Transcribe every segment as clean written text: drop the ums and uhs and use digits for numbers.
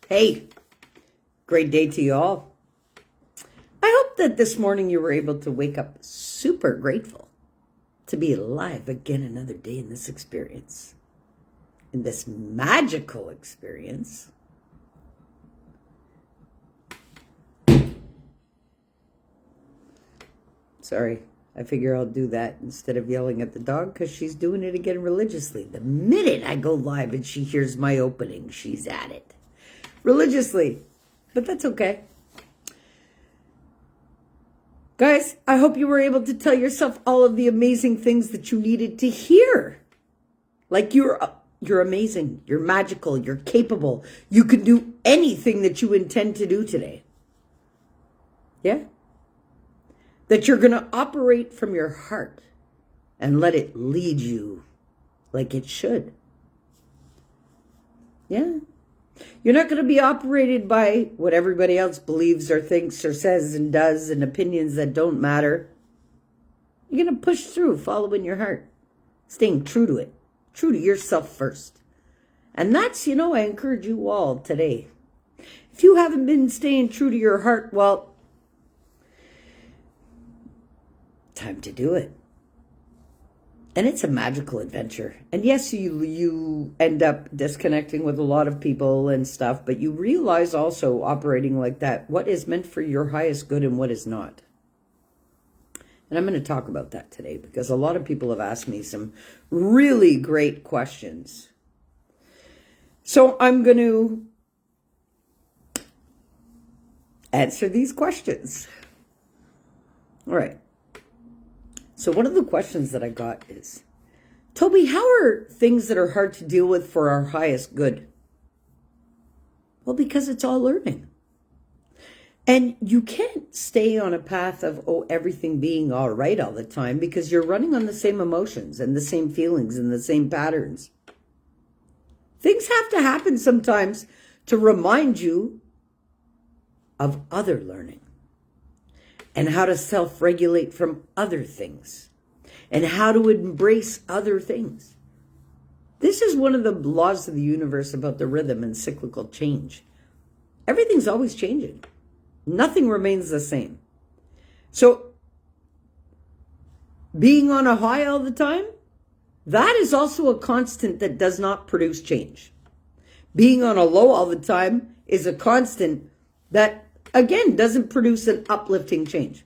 Hey, great day to you all. I hope that this morning you were able to wake up super grateful to be alive again another day in this experience, in this magical experience. Sorry, I figure I'll do that instead of yelling at the dog because she's doing it again religiously. The minute I go live and she hears my opening, she's at it. Religiously, but that's okay. Guys, I hope you were able to tell yourself all of the amazing things that you needed to hear. Like you're amazing, you're magical, you're capable. You can do anything that you intend to do today. Yeah? That you're going to operate from your heart and let it lead you like it should. Yeah? You're not going to be operated by what everybody else believes or thinks or says and does and opinions that don't matter. You're going to push through, following your heart, staying true to it, true to yourself first. And that's, I encourage you all today. If you haven't been staying true to your heart, well, time to do it. And it's a magical adventure. And yes, you end up disconnecting with a lot of people and stuff, but you realize also operating like that, what is meant for your highest good and what is not. And I'm going to talk about that today because a lot of people have asked me some really great questions. So I'm going to answer these questions. All right. So one of the questions that I got is, Toby, how are things that are hard to deal with for our highest good? Well, because it's all learning. And you can't stay on a path of, everything being all right all the time because you're running on the same emotions and the same feelings and the same patterns. Things have to happen sometimes to remind you of other learning. And how to self-regulate from other things. And how to embrace other things. This is one of the laws of the universe about the rhythm and cyclical change. Everything's always changing. Nothing remains the same. So, being on a high all the time, that is also a constant that does not produce change. Being on a low all the time is a constant that again, doesn't produce an uplifting change.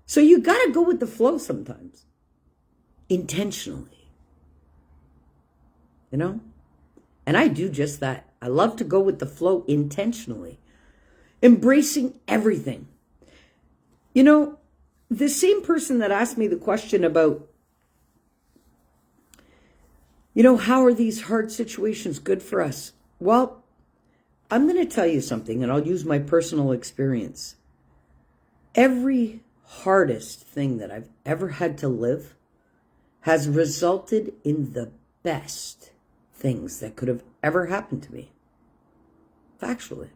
So you got to go with the flow sometimes. Intentionally. And I do just that. I love to go with the flow intentionally. Embracing everything. The same person that asked me the question about, how are these hard situations good for us? Well, I'm going to tell you something, and I'll use my personal experience. Every hardest thing that I've ever had to live has resulted in the best things that could have ever happened to me. Factually.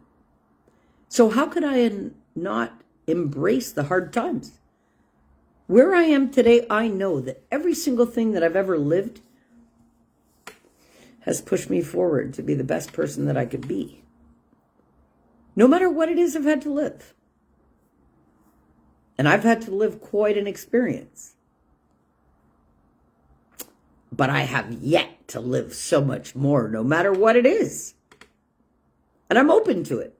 So how could I not embrace the hard times? Where I am today, I know that every single thing that I've ever lived has pushed me forward to be the best person that I could be. No matter what it is I've had to live. And I've had to live quite an experience. But I have yet to live so much more, no matter what it is. And I'm open to it.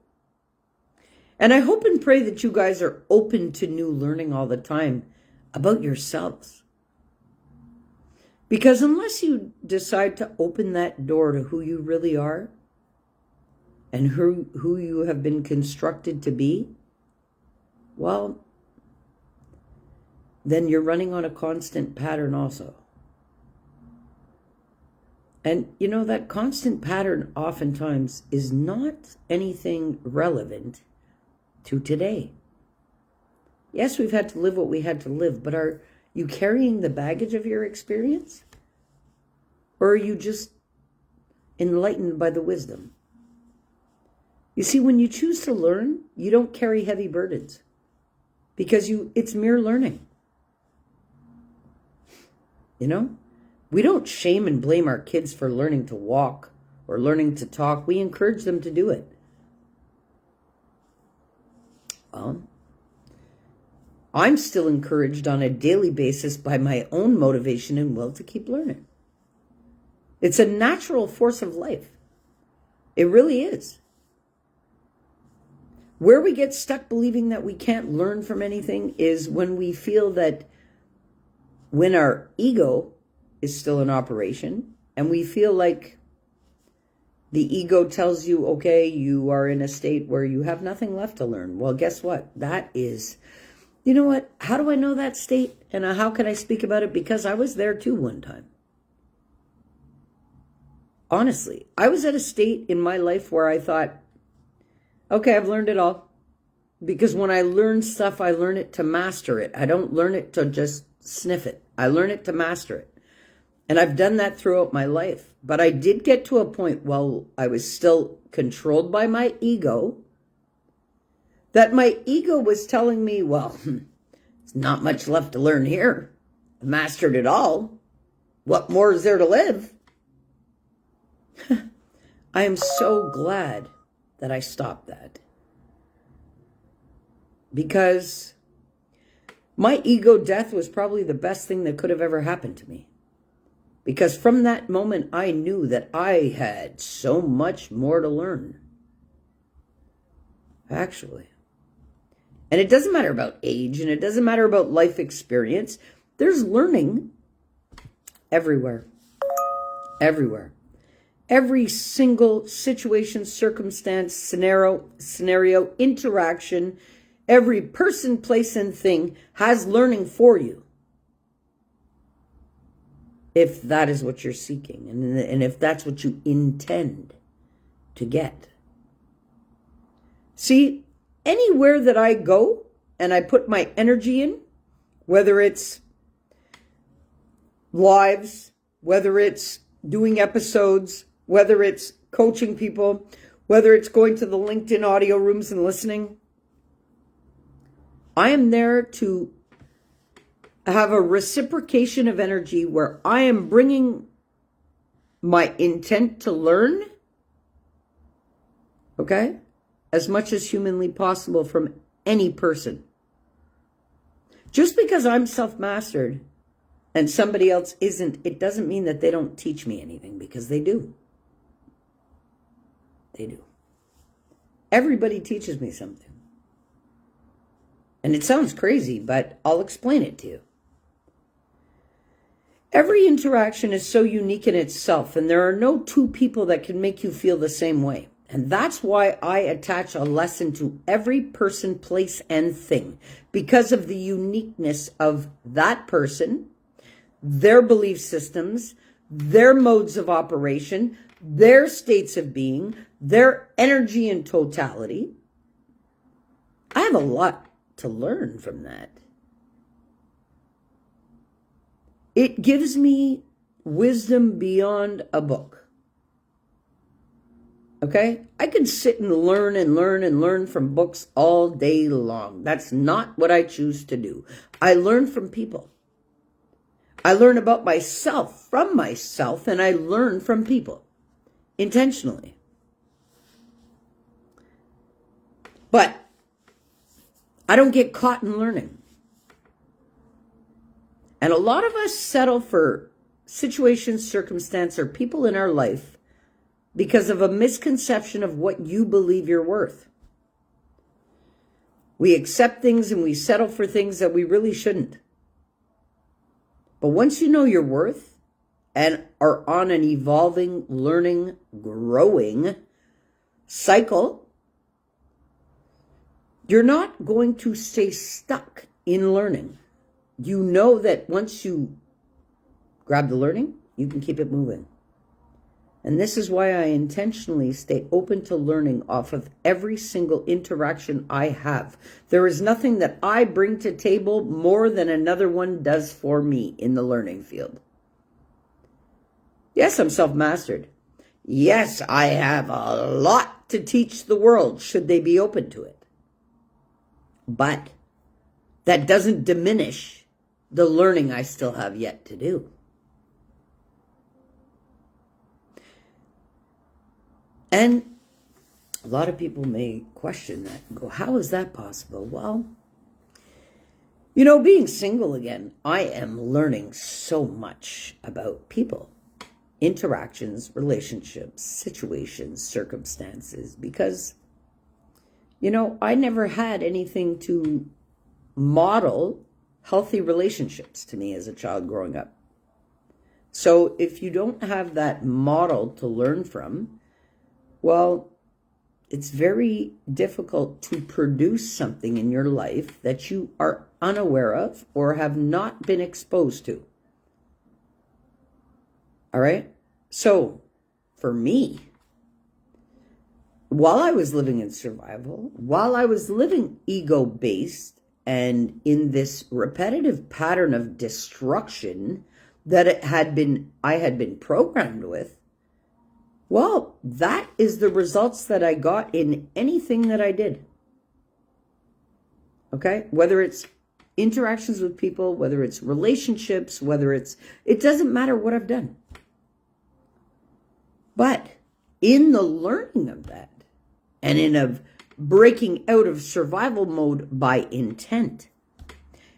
And I hope and pray that you guys are open to new learning all the time about yourselves. Because unless you decide to open that door to who you really are, and who you have been constructed to be, well, then you're running on a constant pattern also. And that constant pattern oftentimes is not anything relevant to today. Yes, we've had to live what we had to live, but are you carrying the baggage of your experience? Or are you just enlightened by the wisdom? You see, when you choose to learn, you don't carry heavy burdens because it's mere learning. We don't shame and blame our kids for learning to walk or learning to talk. We encourage them to do it Well, I'm still encouraged on a daily basis by my own motivation and will to keep learning. It's a natural force of life. It really is. Where we get stuck believing that we can't learn from anything is when we feel that when our ego is still in operation and we feel like the ego tells you, okay, you are in a state where you have nothing left to learn. Well, guess what? That is, you know what? How do I know that state? And how can I speak about it? Because I was there too one time. Honestly, I was at a state in my life where I thought, okay, I've learned it all. Because when I learn stuff, I learn it to master it. I don't learn it to just sniff it. I learn it to master it. And I've done that throughout my life. But I did get to a point while I was still controlled by my ego, that my ego was telling me, well, there's not much left to learn here. I mastered it all. What more is there to live? I am so glad that I stopped that. Because my ego death was probably the best thing that could have ever happened to me. Because from that moment, I knew that I had so much more to learn. Actually. And it doesn't matter about age, and it doesn't matter about life experience. There's learning everywhere. Everywhere. Every single situation, circumstance, scenario, interaction, every person, place, and thing has learning for you. If that is what you're seeking, and if that's what you intend to get. See, anywhere that I go and I put my energy in, whether it's lives, whether it's doing episodes, whether it's coaching people, whether it's going to the LinkedIn audio rooms and listening, I am there to have a reciprocation of energy where I am bringing my intent to learn, okay, as much as humanly possible from any person. Just because I'm self-mastered and somebody else isn't, it doesn't mean that they don't teach me anything, because they do. They do. Everybody teaches me something. And it sounds crazy, but I'll explain it to you. Every interaction is so unique in itself, and there are no two people that can make you feel the same way. And that's why I attach a lesson to every person, place, and thing, because of the uniqueness of that person, their belief systems, their modes of operation, their states of being, their energy in totality. I have a lot to learn from that. It gives me wisdom beyond a book. Okay? I could sit and learn and learn and learn from books all day long. That's not what I choose to do. I learn from people. I learn about myself from myself, and I learn from people intentionally. But I don't get caught in learning. And a lot of us settle for situations, circumstance, or people in our life because of a misconception of what you believe you're worth. We accept things and we settle for things that we really shouldn't. But once you know your worth and are on an evolving, learning, growing cycle, you're not going to stay stuck in learning. You know that once you grab the learning, you can keep it moving. And this is why I intentionally stay open to learning off of every single interaction I have. There is nothing that I bring to table more than another one does for me in the learning field. Yes, I'm self-mastered. Yes, I have a lot to teach the world, should they be open to it. But that doesn't diminish the learning I still have yet to do. And A lot of people may question that and go, how is that possible? Well, you know, being single again, I am learning so much about people, interactions, relationships, situations, circumstances, because, you know, I never had anything to model healthy relationships to me as a child growing up. So if you don't have that model to learn from, well, it's very difficult to produce something in your life that you are unaware of or have not been exposed to. All right? So, for me, while I was living in survival, while I was living ego-based and in this repetitive pattern of destruction that I had been programmed with, well, that is the results that I got in anything that I did. Okay? Whether it's interactions with people, whether it's relationships, it doesn't matter what I've done. But in the learning of that, and in a breaking out of survival mode by intent,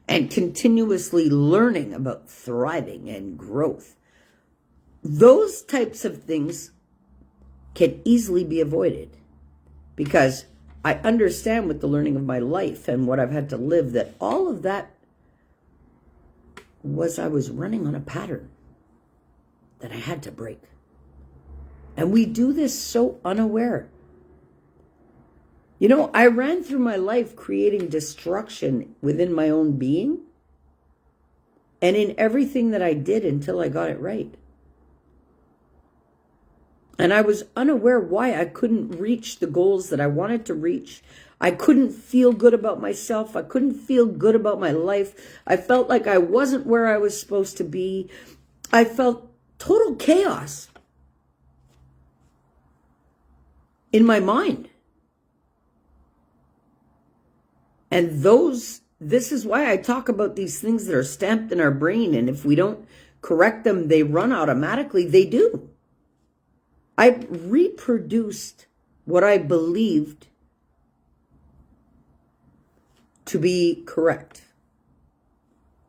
and continuously learning about thriving and growth, those types of things can easily be avoided, because I understand with the learning of my life and what I've had to live that all of that I was running on a pattern that I had to break. And we do this so unaware. You know, I ran through my life creating destruction within my own being and in everything that I did until I got it right. And I was unaware why I couldn't reach the goals that I wanted to reach. I couldn't feel good about myself. I couldn't feel good about my life. I felt like I wasn't where I was supposed to be. I felt total chaos in my mind. And this is why I talk about these things that are stamped in our brain. And if we don't correct them, they run automatically. They do. I reproduced what I believed to be correct.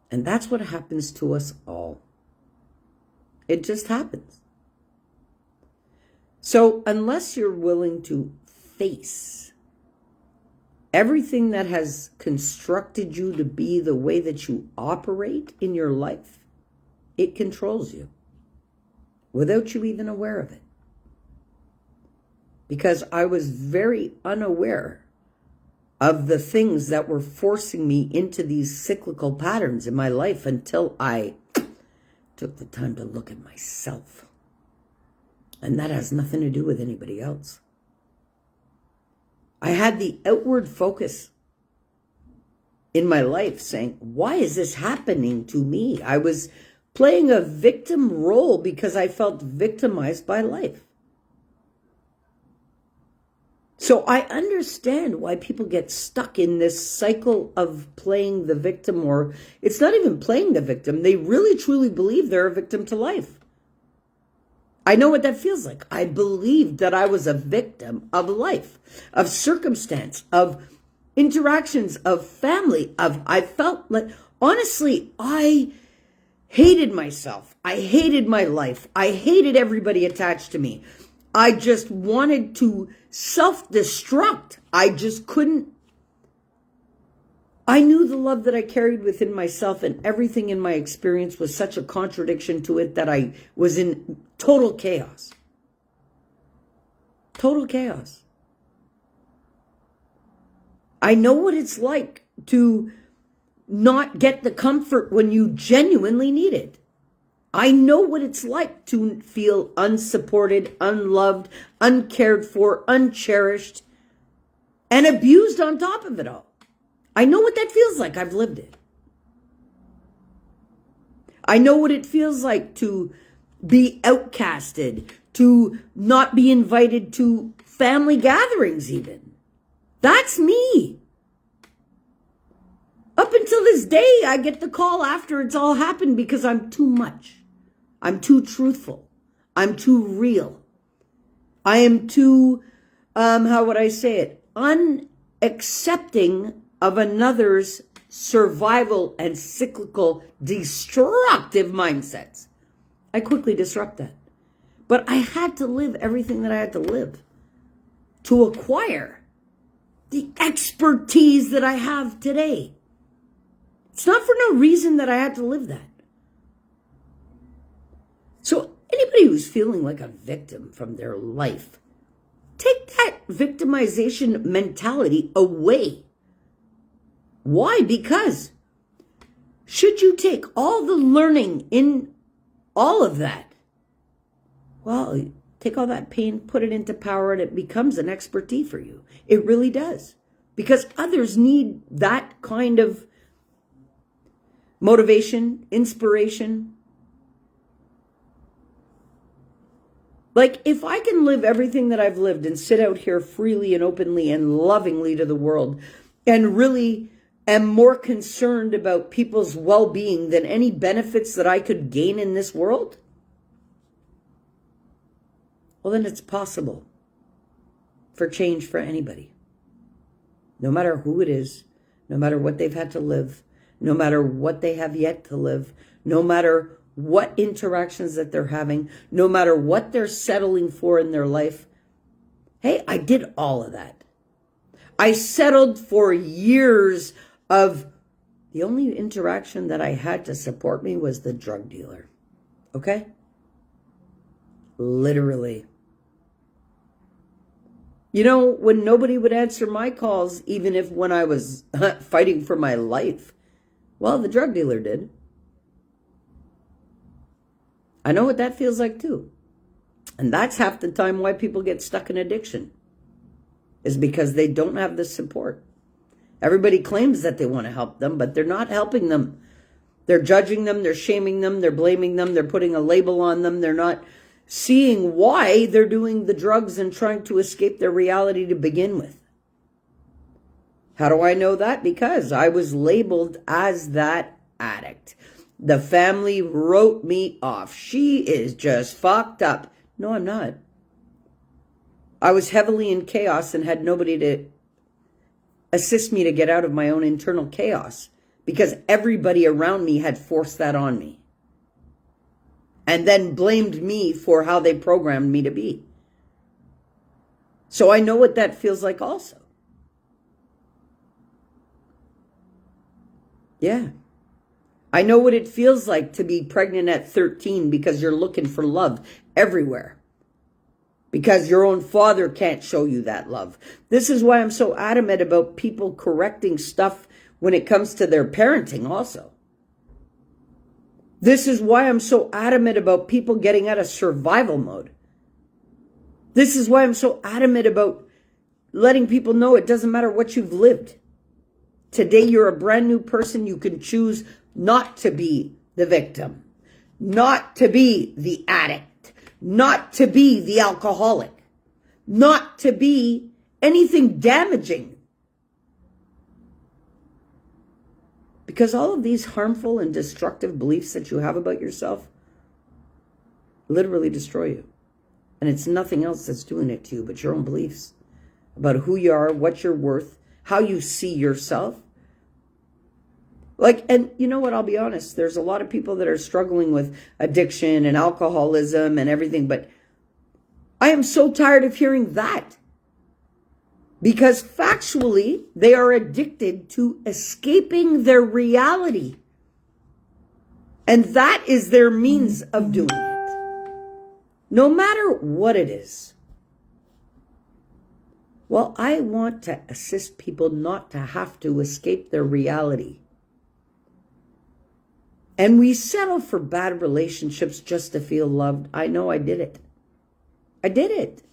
And that's what happens to us all. It just happens. So unless you're willing to face everything that has constructed you to be the way that you operate in your life, it controls you without you even aware of it. Because I was very unaware of the things that were forcing me into these cyclical patterns in my life until I took the time to look at myself. And that has nothing to do with anybody else. I had the outward focus in my life saying, why is this happening to me? I was playing a victim role because I felt victimized by life. So I understand why people get stuck in this cycle of playing the victim, or it's not even playing the victim. They really truly believe they're a victim to life. I know what that feels like. I believed that I was a victim of life, of circumstance, of interactions, of family, I felt like, honestly, I hated myself. I hated my life. I hated everybody attached to me. I just wanted to self-destruct. I just couldn't. I knew the love that I carried within myself, and everything in my experience was such a contradiction to it that I was in total chaos. Total chaos. I know what it's like to not get the comfort when you genuinely need it. I know what it's like to feel unsupported, unloved, uncared for, uncherished, and abused on top of it all. I know what that feels like. I've lived it. I know what it feels like to be outcasted, to not be invited to family gatherings even. That's me. Up until this day, I get the call after it's all happened because I'm too much. I'm too truthful. I'm too real. I am too how would I say it? Unaccepting of another's survival and cyclical destructive mindsets. I quickly disrupt that. But I had to live everything that I had to live to acquire the expertise that I have today. It's not for no reason that I had to live that. So anybody who's feeling like a victim from their life, take that victimization mentality away. Why? Because should you take all the learning in all of that, well, take all that pain, put it into power, and it becomes an expertise for you. It really does. Because others need that kind of motivation, inspiration. Like, if I can live everything that I've lived and sit out here freely and openly and lovingly to the world and really am more concerned about people's well-being than any benefits that I could gain in this world, well, then it's possible for change for anybody. No matter who it is, no matter what they've had to live, no matter what they have yet to live, no matter what interactions that they're having, no matter what they're settling for in their life. Hey, I did all of that. I settled for years of the only interaction that I had to support me was the drug dealer. Okay? Literally. You know, when nobody would answer my calls, even if when I was fighting for my life, well, the drug dealer did. I know what that feels like too. And that's half the time why people get stuck in addiction, is because they don't have the support. Everybody claims that they want to help them, but they're not helping them. They're judging them, they're shaming them, they're blaming them, they're putting a label on them, they're not seeing why they're doing the drugs and trying to escape their reality to begin with. How do I know that? Because I was labeled as that addict. The family wrote me off. She is just fucked up. No, I'm not. I was heavily in chaos and had nobody to assist me to get out of my own internal chaos because everybody around me had forced that on me and then blamed me for how they programmed me to be. So I know what that feels like also. Yeah. I know what it feels like to be pregnant at 13 because you're looking for love everywhere. Because your own father can't show you that love. This is why I'm so adamant about people correcting stuff when it comes to their parenting also. This is why I'm so adamant about people getting out of survival mode. This is why I'm so adamant about letting people know it doesn't matter what you've lived. Today you're a brand new person. You can choose not to be the victim, not to be the addict, not to be the alcoholic, not to be anything damaging. Because all of these harmful and destructive beliefs that you have about yourself literally destroy you. And it's nothing else that's doing it to you but your own beliefs about who you are, what you're worth, how you see yourself. Like, and you know what, I'll be honest, there's a lot of people that are struggling with addiction and alcoholism and everything, but I am so tired of hearing that. Because factually, they are addicted to escaping their reality. And that is their means of doing it. No matter what it is. Well, I want to assist people not to have to escape their reality. And we settle for bad relationships just to feel loved. I know I did it. I did it.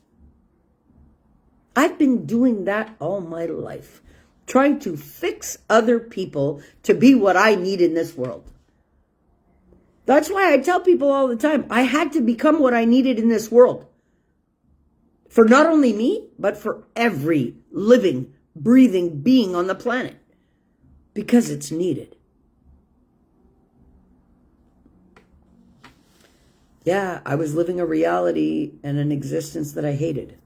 I've been doing that all my life, trying to fix other people to be what I need in this world. That's why I tell people all the time, I had to become what I needed in this world. For not only me, but for every living, breathing being on the planet. Because it's needed. Yeah, I was living a reality and an existence that I hated.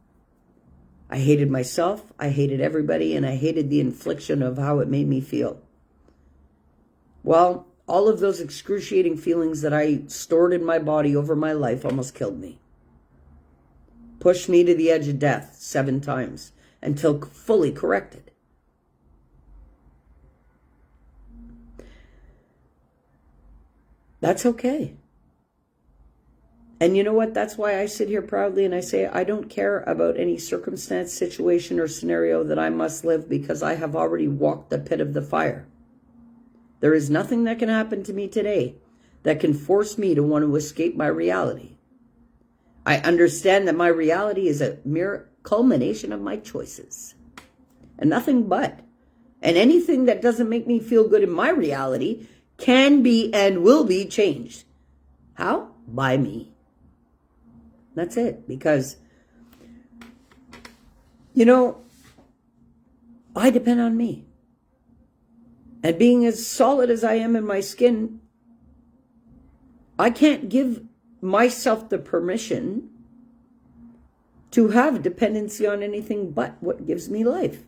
I hated myself, I hated everybody, and I hated the infliction of how it made me feel. Well, all of those excruciating feelings that I stored in my body over my life almost killed me. Pushed me to the edge of death 7 times until fully corrected. That's okay. And you know what? That's why I sit here proudly and I say I don't care about any circumstance, situation, or scenario that I must live, because I have already walked the pit of the fire. There is nothing that can happen to me today that can force me to want to escape my reality. I understand that my reality is a mere culmination of my choices and nothing but. And anything that doesn't make me feel good in my reality can be and will be changed. How? By me. That's it. Because, you know, I depend on me. And being as solid as I am in my skin, I can't give myself the permission to have dependency on anything but what gives me life.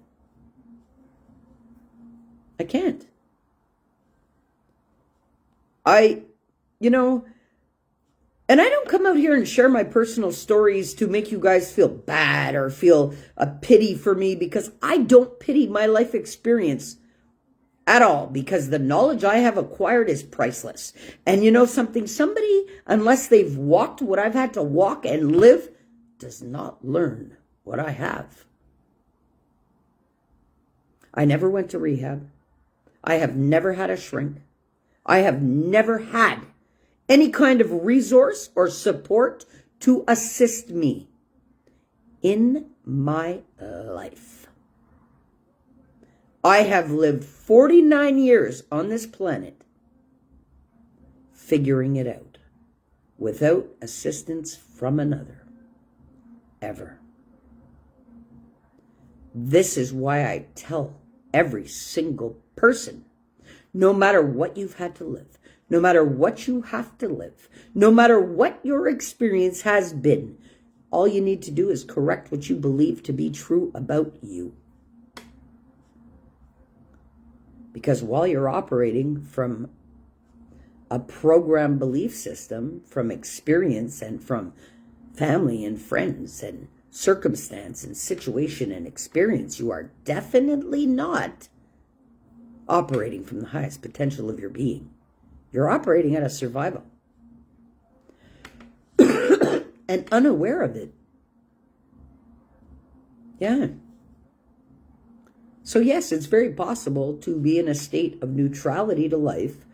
I can't. And I don't come out here and share my personal stories to make you guys feel bad or feel a pity for me, because I don't pity my life experience at all, because the knowledge I have acquired is priceless. And you know something? Somebody, unless they've walked what I've had to walk and live, does not learn what I have. I never went to rehab. I have never had a shrink. I have never had any kind of resource or support to assist me in my life. I have lived 49 years on this planet figuring it out without assistance from another. Ever. This is why I tell every single person, no matter what you've had to live, no matter what you have to live, no matter what your experience has been, all you need to do is correct what you believe to be true about you. Because while you're operating from a programmed belief system, from experience and from family and friends and circumstance and situation and experience, you are definitely not operating from the highest potential of your being. You're operating out of survival and unaware of it. Yeah. So yes, it's very possible to be in a state of neutrality to life,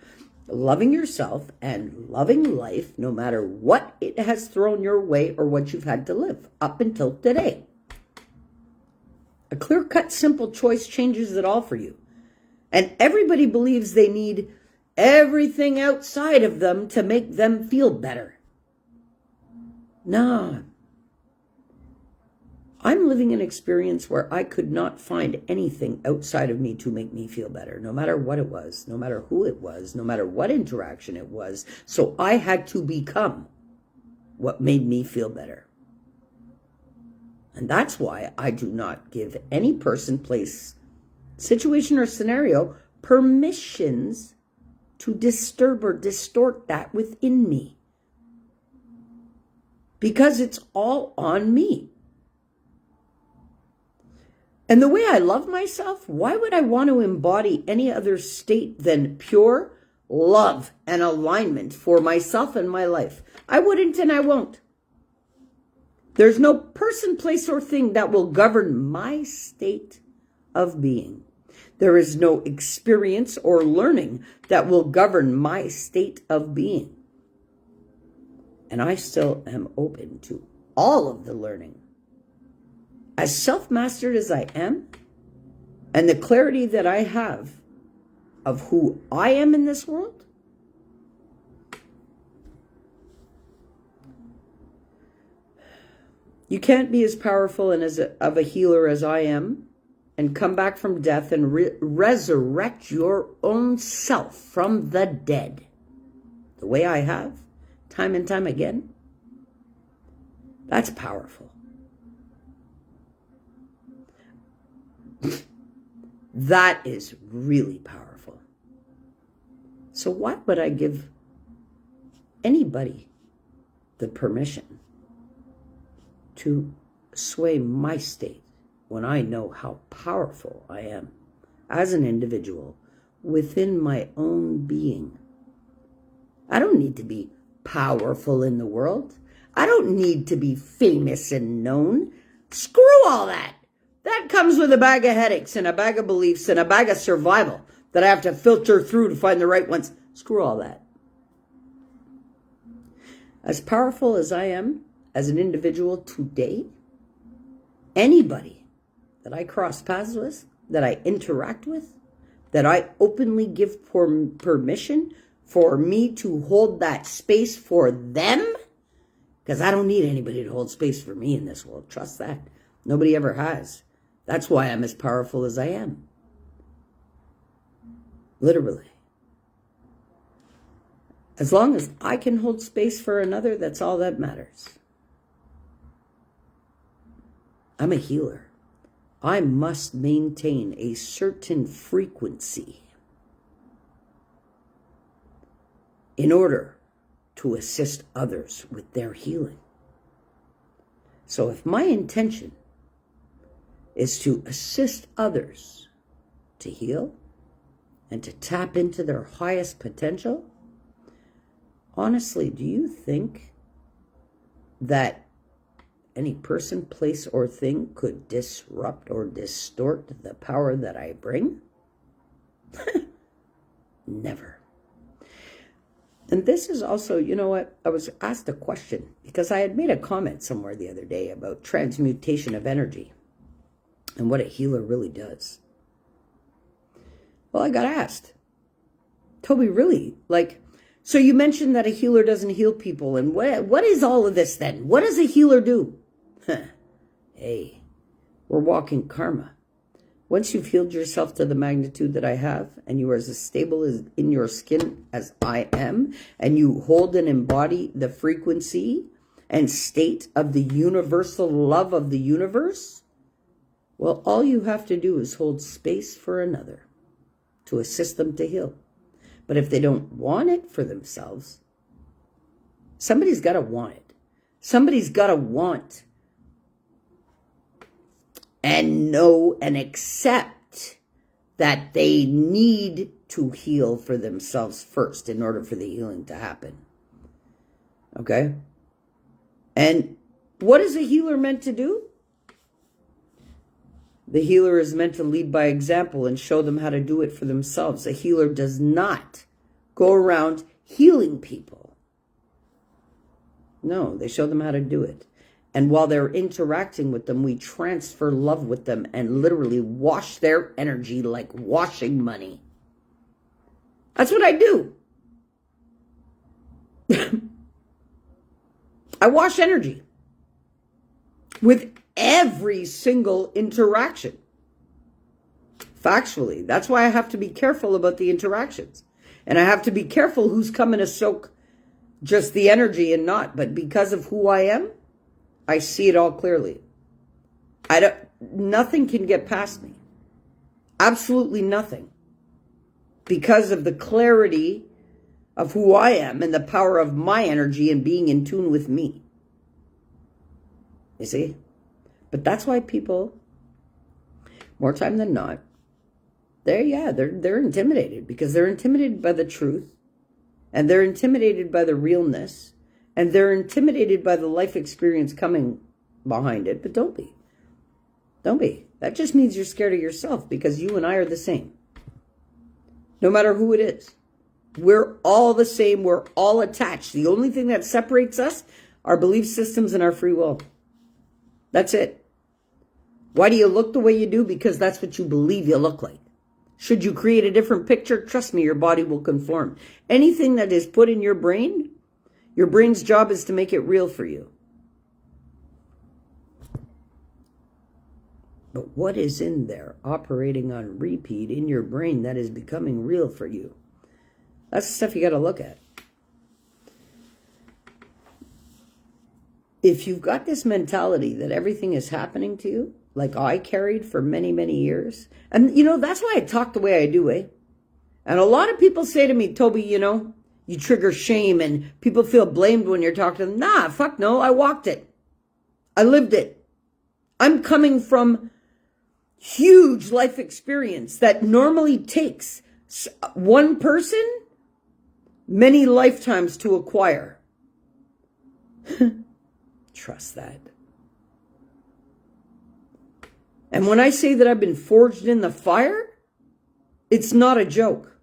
loving yourself and loving life no matter what it has thrown your way or what you've had to live up until today. A clear-cut, simple choice changes it all for you. And everybody believes they need everything outside of them to make them feel better. No. I'm living an experience where I could not find anything outside of me to make me feel better, no matter what it was, no matter who it was, no matter what interaction it was. So I had to become what made me feel better. And that's why I do not give any person, place, situation, or scenario permissions to disturb or distort that within me. Because it's all on me. And the way I love myself, why would I want to embody any other state than pure love and alignment for myself and my life? I wouldn't and I won't. There's no person, place, or thing that will govern my state of being. There is no experience or learning that will govern my state of being. And I still am open to all of the learning. As self-mastered as I am, and the clarity that I have of who I am in this world, you can't be as powerful and of a healer as I am and come back from death and resurrect your own self from the dead the way I have, time and time again. That's powerful. That is really powerful. So why would I give anybody the permission to sway my state when I know how powerful I am as an individual within my own being? I don't need to be powerful in the world. I don't need to be famous and known. Screw all that. That comes with a bag of headaches and a bag of beliefs and a bag of survival that I have to filter through to find the right ones. Screw all that. As powerful as I am as an individual today, anybody that I cross paths with, that I interact with, that I openly give permission for me to hold that space for them, because I don't need anybody to hold space for me in this world. Trust that. Nobody ever has. That's why I'm as powerful as I am. Literally. As long as I can hold space for another, that's all that matters. I'm a healer. I must maintain a certain frequency in order to assist others with their healing. So if my intention is to assist others to heal and to tap into their highest potential, honestly, do you think that any person, place, or thing could disrupt or distort the power that I bring? Never. And this is also, you know what, I was asked a question because I had made a comment somewhere the other day about transmutation of energy and what a healer really does. Well, I got asked, Toby, really? So you mentioned that a healer doesn't heal people, and what is all of this then? What does a healer do? Hey, we're walking karma. Once you've healed yourself to the magnitude that I have, and you are as stable as in your skin as I am, and you hold and embody the frequency and state of the universal love of the universe, well, all you have to do is hold space for another to assist them to heal. But if they don't want it for themselves, somebody's got to want it. Somebody's got to want and know and accept that they need to heal for themselves first in order for the healing to happen. Okay? And what is a healer meant to do? The healer is meant to lead by example and show them how to do it for themselves. A healer does not go around healing people. No, they show them how to do it. And while they're interacting with them, we transfer love with them and literally wash their energy like washing money. That's what I do. I wash energy with every single interaction. Factually. That's why I have to be careful about the interactions. And I have to be careful who's coming to soak just the energy and not. But because of who I am, I see it all clearly. Nothing can get past me. Absolutely nothing. Because of the clarity of who I am and the power of my energy and being in tune with me. You see? But that's why people, more time than not, they're intimidated, because they're intimidated by the truth, and they're intimidated by the realness, and they're intimidated by the life experience coming behind it. But don't be. Don't be. That just means you're scared of yourself, because you and I are the same. No matter who it is. We're all the same. We're all attached. The only thing that separates us are belief systems and our free will. That's it. Why do you look the way you do? Because that's what you believe you look like. Should you create a different picture, trust me, your body will conform. Anything that is put in your brain's job is to make it real for you. But what is in there operating on repeat in your brain that is becoming real for you? That's the stuff you got to look at. If you've got this mentality that everything is happening to you like I carried for many, many years. And, that's why I talk the way I do, eh? And a lot of people say to me, Toby, you trigger shame and people feel blamed when you're talking to them. Nah, fuck no, I walked it. I lived it. I'm coming from huge life experience that normally takes one person many lifetimes to acquire. Trust that. And when I say that I've been forged in the fire, it's not a joke.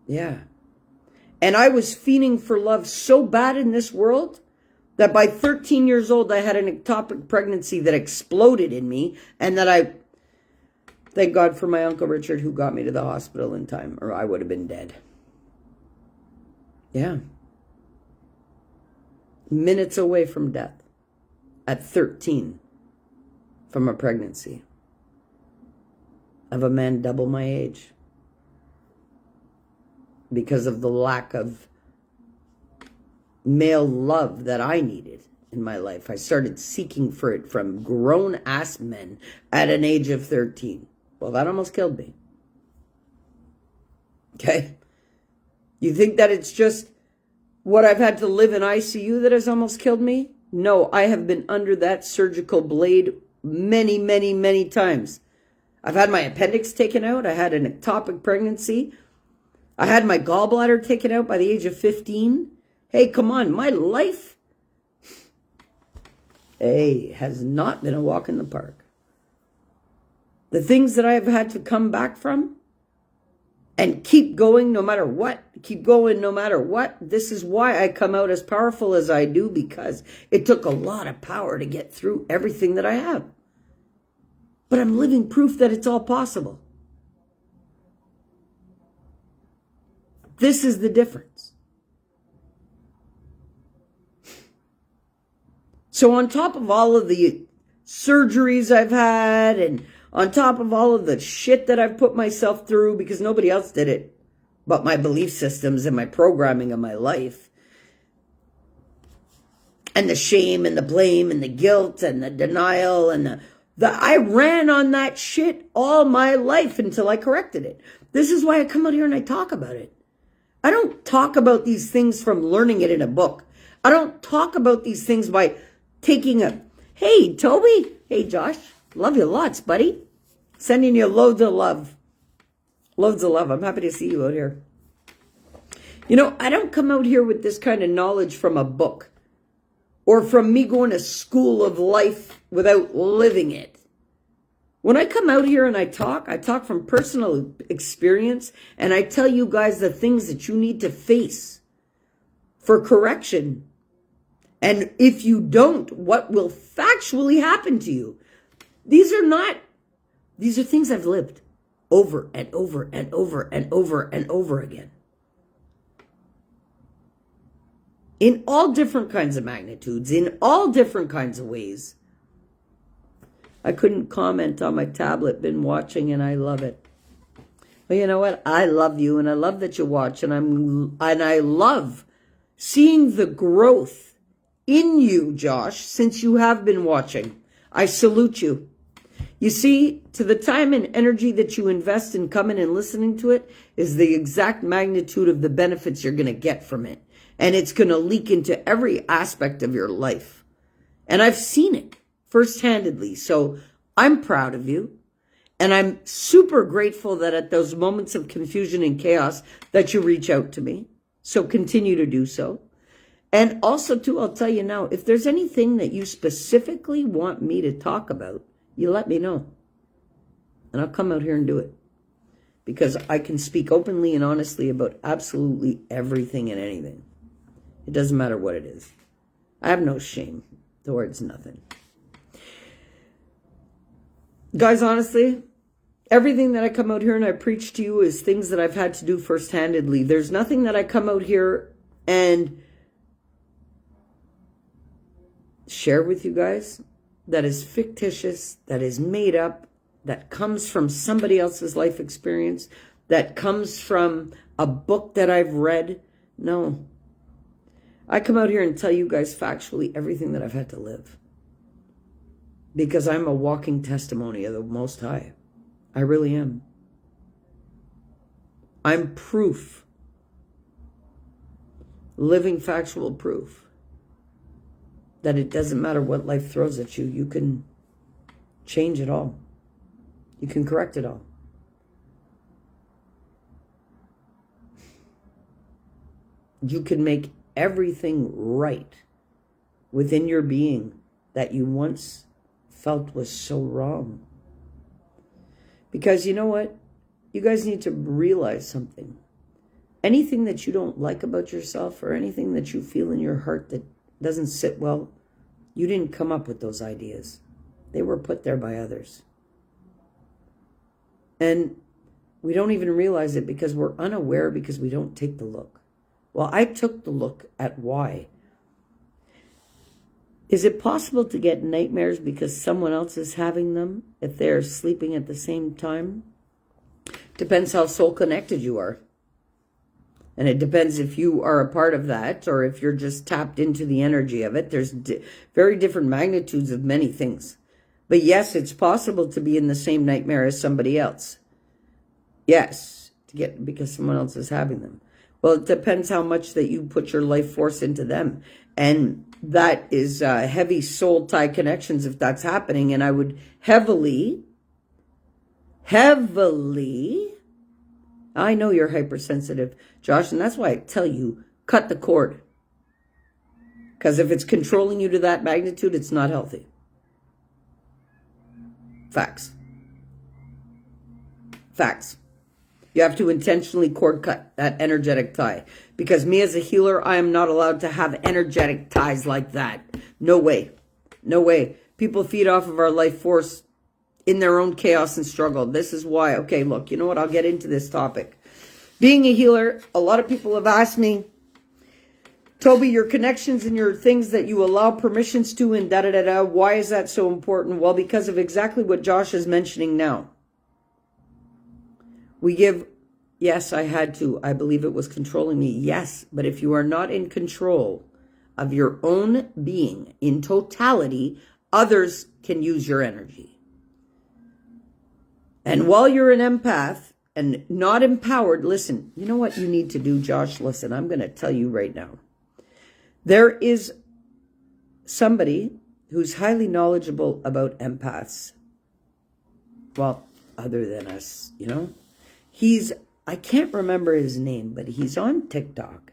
Yeah. And I was fiending for love so bad in this world that by 13 years old, I had an ectopic pregnancy that exploded in me, and that thank God for my Uncle Richard, who got me to the hospital in time, or I would have been dead. Yeah. Minutes away from death at 13 from a pregnancy of a man double my age, because of the lack of male love that I needed in my life. I started seeking for it from grown-ass men at an age of 13. Well, that almost killed me. Okay? You think that it's just what I've had to live in ICU that has almost killed me? No, I have been under that surgical blade many, many, many times. I've had my appendix taken out. I had an ectopic pregnancy. I had my gallbladder taken out by the age of 15. Hey, come on, my life, has not been a walk in the park. The things that I have had to come back from and keep going no matter what, this is why I come out as powerful as I do, because it took a lot of power to get through everything that I have. But I'm living proof that it's all possible. This is the difference. So on top of all of the surgeries I've had, and on top of all of the shit that I've put myself through, because nobody else did it but my belief systems and my programming of my life, and the shame and the blame and the guilt and the denial and I ran on that shit all my life until I corrected it. This is why I come out here and I talk about it. I don't talk about these things from learning it in a book. I don't talk about these things by taking hey, Toby. Hey, Josh. Love you lots, buddy. Sending you loads of love. Loads of love. I'm happy to see you out here. I don't come out here with this kind of knowledge from a book or from me going to school of life without living it. When I come out here and I talk from personal experience, and I tell you guys the things that you need to face for correction. And if you don't, what will factually happen to you? These are things I've lived over and over and over and over and over again. In all different kinds of magnitudes, in all different kinds of ways. I couldn't comment on my tablet, been watching, and I love it. Well, you know what? I love you, and I love that you watch, and I love seeing the growth in you, Josh, since you have been watching. I salute you. You see, to the time and energy that you invest in coming and listening to it is the exact magnitude of the benefits you're going to get from it. And it's going to leak into every aspect of your life. And I've seen it first-handedly. So I'm proud of you. And I'm super grateful that at those moments of confusion and chaos that you reach out to me. So continue to do so. And also, too, I'll tell you now, if there's anything that you specifically want me to talk about, you let me know. And I'll come out here and do it. Because I can speak openly and honestly about absolutely everything and anything. It doesn't matter what it is. I have no shame towards nothing. Guys, honestly, everything that I come out here and I preach to you is things that I've had to do first-handedly. There's nothing that I come out here and share with you guys that is fictitious, that is made up, that comes from somebody else's life experience, that comes from a book that I've read. No. I come out here and tell you guys factually everything that I've had to live. Because I'm a walking testimony of the Most High. I really am. I'm proof. Living factual proof. That it doesn't matter what life throws at you. You can change it all. You can correct it all. You can make everything right within your being that you once felt was so wrong. Because you know what? You guys need to realize something. Anything that you don't like about yourself or anything that you feel in your heart that doesn't sit well, you didn't come up with those ideas. They were put there by others. And we don't even realize it because we're unaware because we don't take the look. Well, I took the look at why. Is it possible to get nightmares because someone else is having them if they're sleeping at the same time? Depends how soul connected you are. And it depends if you are a part of that or if you're just tapped into the energy of it. There's very different magnitudes of many things. But yes, it's possible to be in the same nightmare as somebody else. Yes, because someone else is having them. Well, it depends how much that you put your life force into them. And that is heavy soul tie connections if that's happening. And I would heavily, I know you're hypersensitive, Josh, and that's why I tell you, cut the cord. Because if it's controlling you to that magnitude, it's not healthy. Facts. Facts. You have to intentionally cord cut that energetic tie. Because me as a healer, I am not allowed to have energetic ties like that. No way. No way. People feed off of our life force in their own chaos and struggle. This is why. Okay, look, you know what? I'll get into this topic. Being a healer, a lot of people have asked me, Toby, your connections and your things that you allow permissions to and da-da-da-da, why is that so important? Well, because of exactly what Josh is mentioning now. We give, yes, I had to. I believe it was controlling me. Yes, but if you are not in control of your own being in totality, others can use your energy. And while you're an empath and not empowered, listen, you know what you need to do, Josh? Listen, I'm going to tell you right now. There is somebody who's highly knowledgeable about empaths. Well, other than us, you know. I can't remember his name, but he's on TikTok.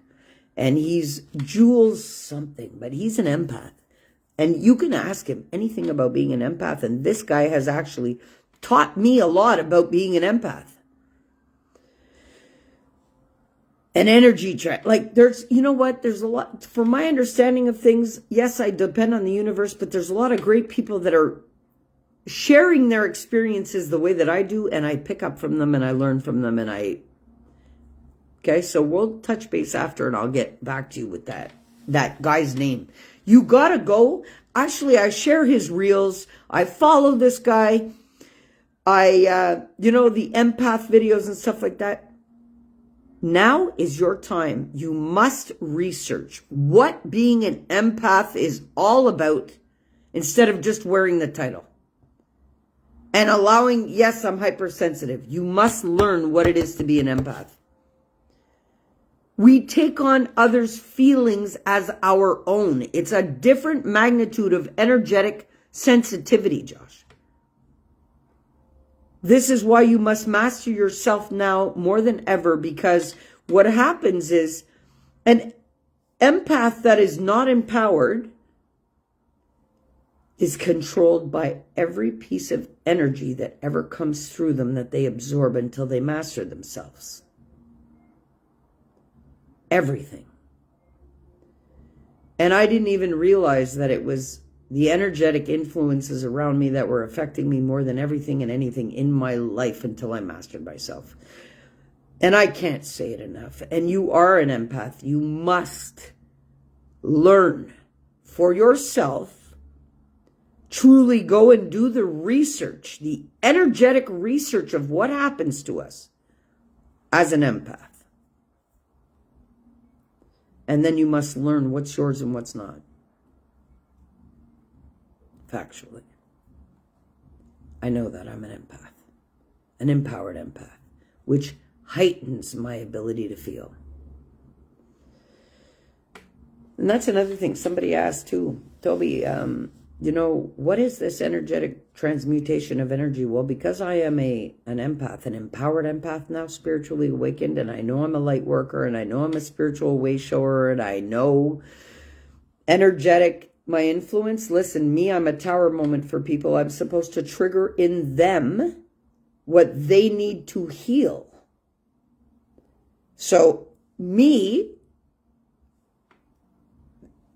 And he's Jules something, but he's an empath. And you can ask him anything about being an empath. And this guy has actually taught me a lot about being an empath. An energy track. Like there's, you know what? There's a lot, from my understanding of things, yes, I depend on the universe, but there's a lot of great people that are sharing their experiences the way that I do, and I pick up from them and I learn from them and okay, so we'll touch base after and I'll get back to you with that guy's name. You gotta go. Actually, I share his reels. I follow this guy. The empath videos and stuff like that. Now is your time. You must research what being an empath is all about instead of just wearing the title. And allowing, yes, I'm hypersensitive. You must learn what it is to be an empath. We take on others' feelings as our own. It's a different magnitude of energetic sensitivity, Josh. This is why you must master yourself now more than ever, because what happens is an empath that is not empowered is controlled by every piece of energy that ever comes through them that they absorb until they master themselves. Everything. And I didn't even realize that it was the energetic influences around me that were affecting me more than everything and anything in my life until I mastered myself. And I can't say it enough. And you are an empath. You must learn for yourself. Truly go and do the research, the energetic research of what happens to us as an empath. And then you must learn what's yours and what's not. Factually. I know that I'm an empath. An empowered empath. Which heightens my ability to feel. And that's another thing. Somebody asked too, Toby, what is this energetic transmutation of energy? Well, because I am an empath, an empowered empath now, spiritually awakened, and I know I'm a light worker, and I know I'm a spiritual wayshower, and I know energetic, my influence. Listen, I'm a tower moment for people. I'm supposed to trigger in them what they need to heal. So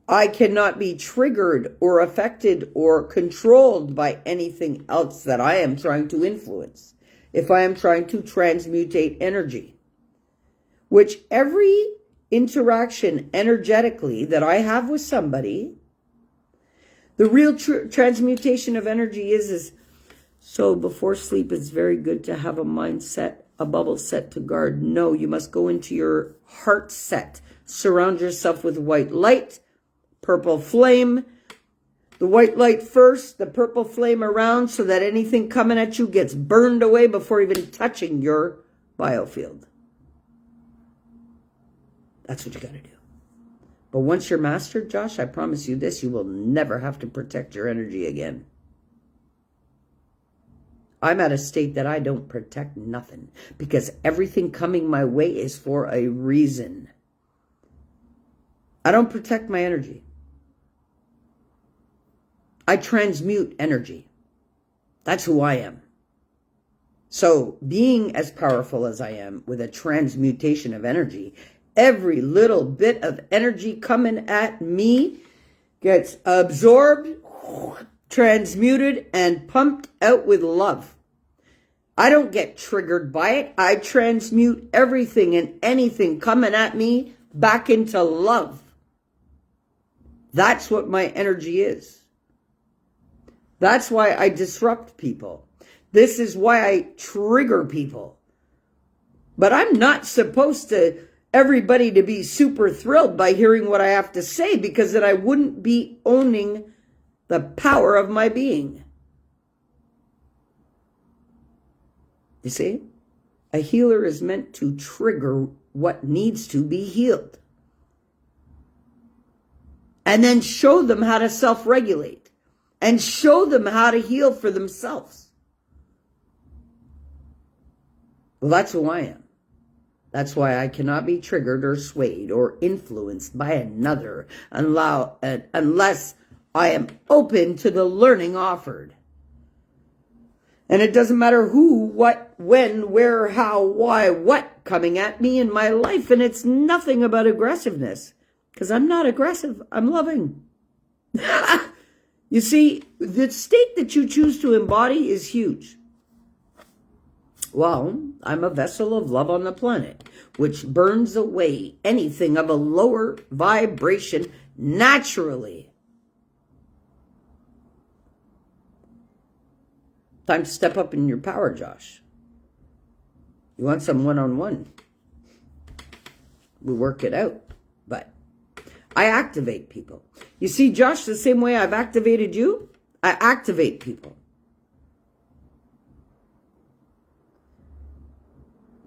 I cannot be triggered or affected or controlled by anything else that I am trying to influence. If I am trying to transmutate energy, which every interaction energetically that I have with somebody, the real transmutation of energy is so before sleep, it's very good to have a mindset, a bubble set to guard. No, you must go into your heart set. Surround yourself with white light. Purple flame, the white light first, the purple flame around so that anything coming at you gets burned away before even touching your biofield. That's what you got to do. But once you're mastered, Josh, I promise you this, you will never have to protect your energy again. I'm at a state that I don't protect nothing because everything coming my way is for a reason. I don't protect my energy. I transmute energy. That's who I am. So being as powerful as I am with a transmutation of energy, every little bit of energy coming at me gets absorbed, transmuted, and pumped out with love. I don't get triggered by it. I transmute everything and anything coming at me back into love. That's what my energy is. That's why I disrupt people. This is why I trigger people. But I'm not supposed to everybody to be super thrilled by hearing what I have to say because then I wouldn't be owning the power of my being. You see? A healer is meant to trigger what needs to be healed. And then show them how to self-regulate. And show them how to heal for themselves. Well, that's who I am. That's why I cannot be triggered or swayed or influenced by another unless I am open to the learning offered. And it doesn't matter who, what, when, where, how, why, what coming at me in my life. And it's nothing about aggressiveness. Because I'm not aggressive. I'm loving. You see, the state that you choose to embody is huge. Well, I'm a vessel of love on the planet, which burns away anything of a lower vibration naturally. Time to step up in your power, Josh. You want some one-on-one? We work it out. But I activate people. You see, Josh, the same way I've activated you, I activate people.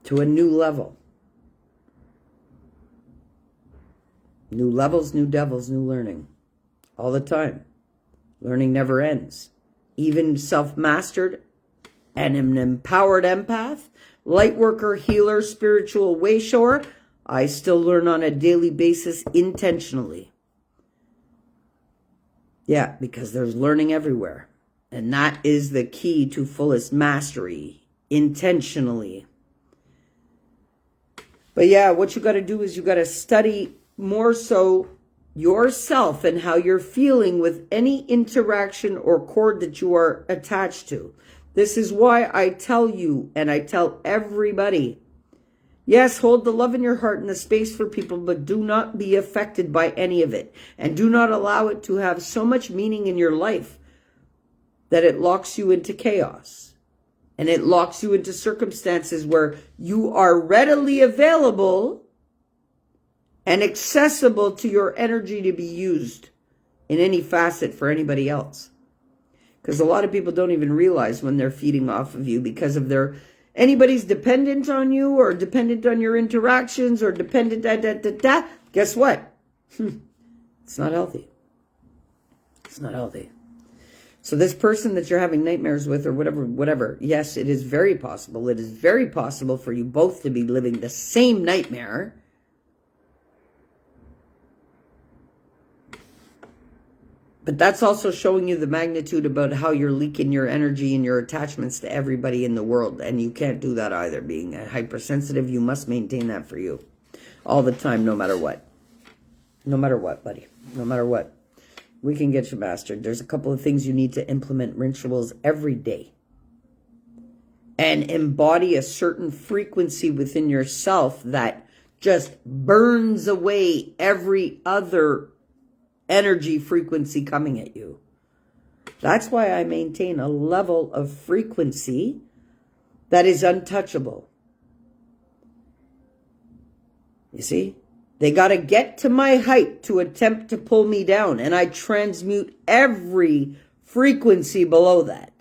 To a new level. New levels, new devils, new learning. All the time. Learning never ends. Even self-mastered and an empowered empath, lightworker, healer, spiritual wayshower, I still learn on a daily basis intentionally. Yeah, because there's learning everywhere. And that is the key to fullest mastery, intentionally. But yeah, what you got to do is you got to study more so yourself and how you're feeling with any interaction or cord that you are attached to. This is why I tell you and I tell everybody, yes, hold the love in your heart and the space for people, but do not be affected by any of it. And do not allow it to have so much meaning in your life that it locks you into chaos. And it locks you into circumstances where you are readily available and accessible to your energy to be used in any facet for anybody else. Because a lot of people don't even realize when they're feeding off of you because of anybody's dependent on you or dependent on your interactions or dependent Guess what? It's not healthy. It's not healthy. So this person that you're having nightmares with or whatever, yes, it is very possible. It is very possible for you both to be living the same nightmare. But that's also showing you the magnitude about how you're leaking your energy and your attachments to everybody in the world. And you can't do that either. Being a hypersensitive, you must maintain that for you all the time, no matter what. No matter what, buddy. No matter what. We can get you mastered. There's a couple of things you need to implement rituals every day. And embody a certain frequency within yourself that just burns away every other energy frequency coming at you. That's why I maintain a level of frequency that is untouchable. You see? They got to get to my height to attempt to pull me down, and I transmute every frequency below that.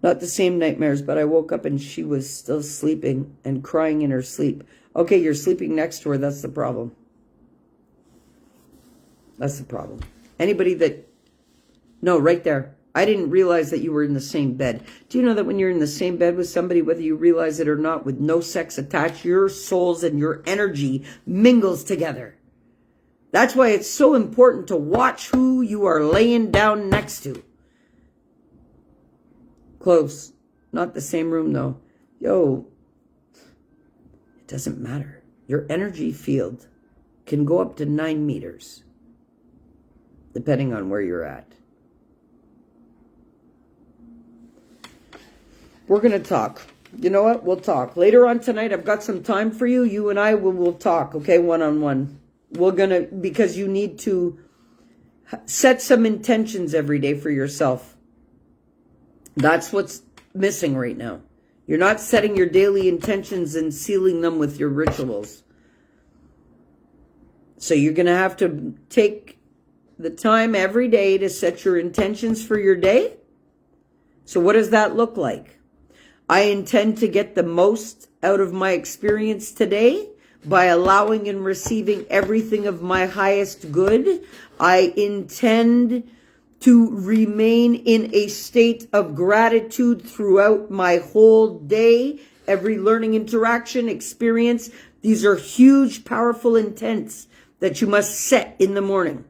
Not the same nightmares, but I woke up and she was still sleeping and crying in her sleep. Okay, you're sleeping next to her. That's the problem. That's the problem. Anybody that... No, right there. I didn't realize that you were in the same bed. Do you know that when you're in the same bed with somebody, whether you realize it or not, with no sex attached, your souls and your energy mingles together? That's why it's so important to watch who you are laying down next to. Close. Not the same room, though. Yo, it doesn't matter. Your energy field can go up to 9 meters, depending on where you're at. We're going to talk. You know what? We'll talk. Later on tonight, I've got some time for you. You and I will talk, okay? One-on-one. We're going to, because you need to set some intentions every day for yourself. That's what's missing right now. You're not setting your daily intentions and sealing them with your rituals. So you're going to have to take the time every day to set your intentions for your day. So what does that look like? I intend to get the most out of my experience today by allowing and receiving everything of my highest good. I intend to remain in a state of gratitude throughout my whole day, every learning interaction, experience. These are huge, powerful intents that you must set in the morning,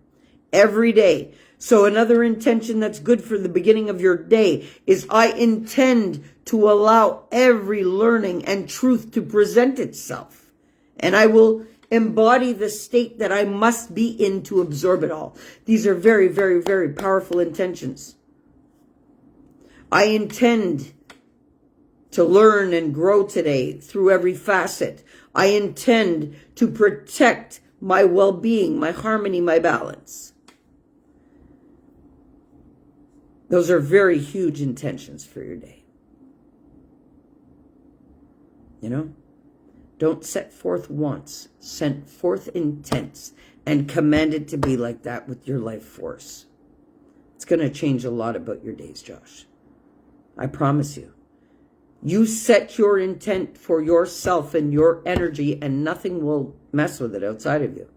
every day. So another intention that's good for the beginning of your day is I intend to allow every learning and truth to present itself. And I will embody the state that I must be in to absorb it all. These are very, very, very powerful intentions. I intend to learn and grow today through every facet. I intend to protect my well-being, my harmony, my balance. Those are very huge intentions for your day. You know? Don't set forth wants. Send forth intents and command it to be like that with your life force. It's going to change a lot about your days, Josh. I promise you. You set your intent for yourself and your energy, and nothing will mess with it outside of you.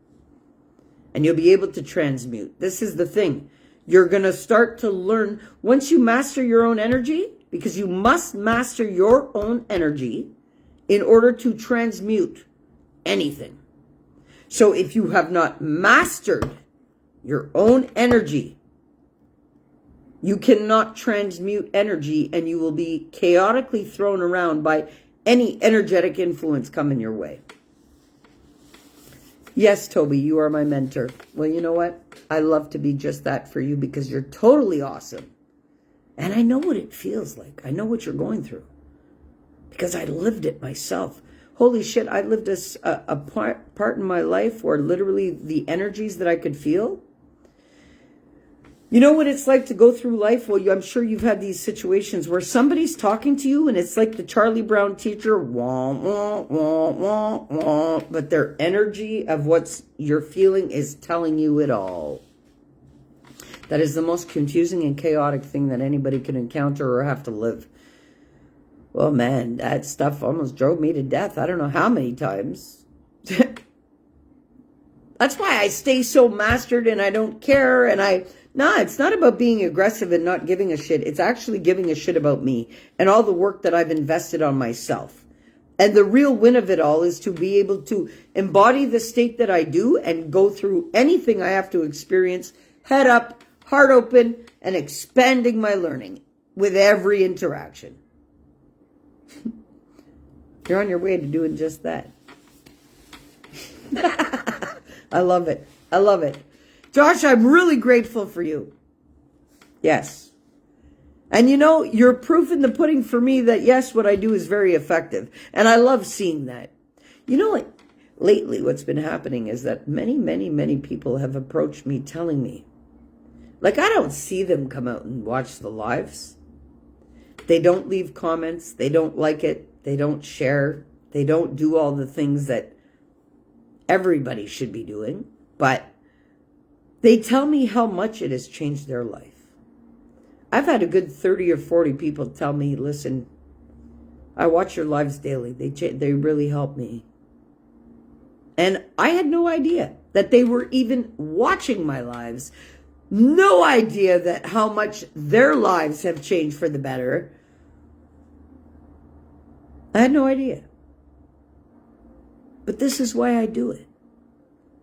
And you'll be able to transmute. This is the thing. You're going to start to learn, once you master your own energy, because you must master your own energy in order to transmute anything. So if you have not mastered your own energy, you cannot transmute energy, and you will be chaotically thrown around by any energetic influence coming your way. Yes, Toby, you are my mentor. Well, you know what? I love to be just that for you because you're totally awesome. And I know what it feels like. I know what you're going through because I lived it myself. Holy shit, I lived a part in my life where literally the energies that I could feel, You know what it's like to go through life? Well, I'm sure you've had these situations where somebody's talking to you and it's like the Charlie Brown teacher, wah, wah, wah, wah, wah, but their energy of what you're feeling is telling you it all. That is the most confusing and chaotic thing that anybody can encounter or have to live. Well, man, that stuff almost drove me to death. I don't know how many times. That's why I stay so mastered and I don't care. And it's not about being aggressive and not giving a shit. It's actually giving a shit about me and all the work that I've invested on myself. And the real win of it all is to be able to embody the state that I do and go through anything I have to experience, head up, heart open, and expanding my learning with every interaction. You're on your way to doing just that. I love it. I love it. Josh, I'm really grateful for you. Yes. And you know, you're proof in the pudding for me that yes, what I do is very effective. And I love seeing that. You know what? Lately, what's been happening is that many, many, many people have approached me telling me, like, I don't see them come out and watch the lives. They don't leave comments. They don't like it. They don't share. They don't do all the things that everybody should be doing. But they tell me how much it has changed their life. I've had a good 30 or 40 people tell me, listen, I watch your lives daily. They really help me. And I had no idea that they were even watching my lives. No idea that how much their lives have changed for the better. I had no idea. But this is why I do it.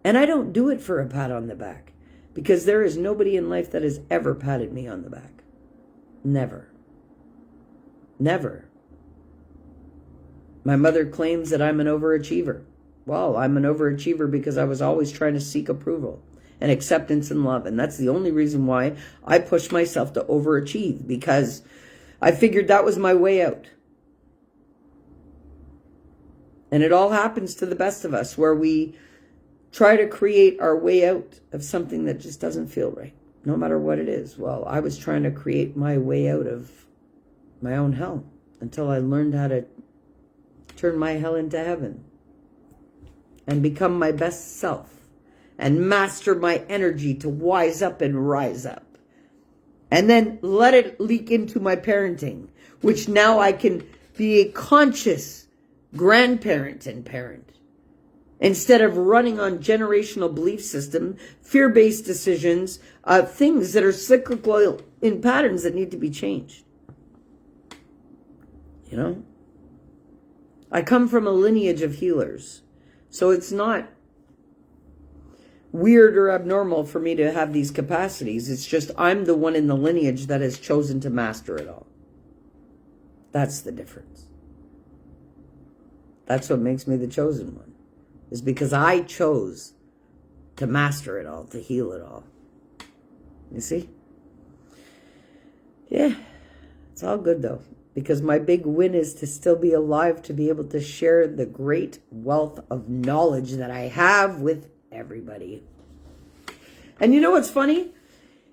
And I don't do it for a pat on the back. Because there is nobody in life that has ever patted me on the back. Never. Never. My mother claims that I'm an overachiever. Well, I'm an overachiever because I was always trying to seek approval and acceptance and love. And that's the only reason why I pushed myself to overachieve, because I figured that was my way out. And it all happens to the best of us, where we try to create our way out of something that just doesn't feel right, no matter what it is. Well, I was trying to create my way out of my own hell until I learned how to turn my hell into heaven and become my best self and master my energy to wise up and rise up. And then let it leak into my parenting, which now I can be a conscious grandparent and parent, instead of running on generational belief system, fear-based decisions, things that are cyclical in patterns that need to be changed. You know? I come from a lineage of healers, so it's not weird or abnormal for me to have these capacities. It's just I'm the one in the lineage that has chosen to master it all. That's the difference. That's what makes me the chosen one, is because I chose to master it all, to heal it all. You see? Yeah, it's all good though, because my big win is to still be alive, to be able to share the great wealth of knowledge that I have with everybody. And you know what's funny?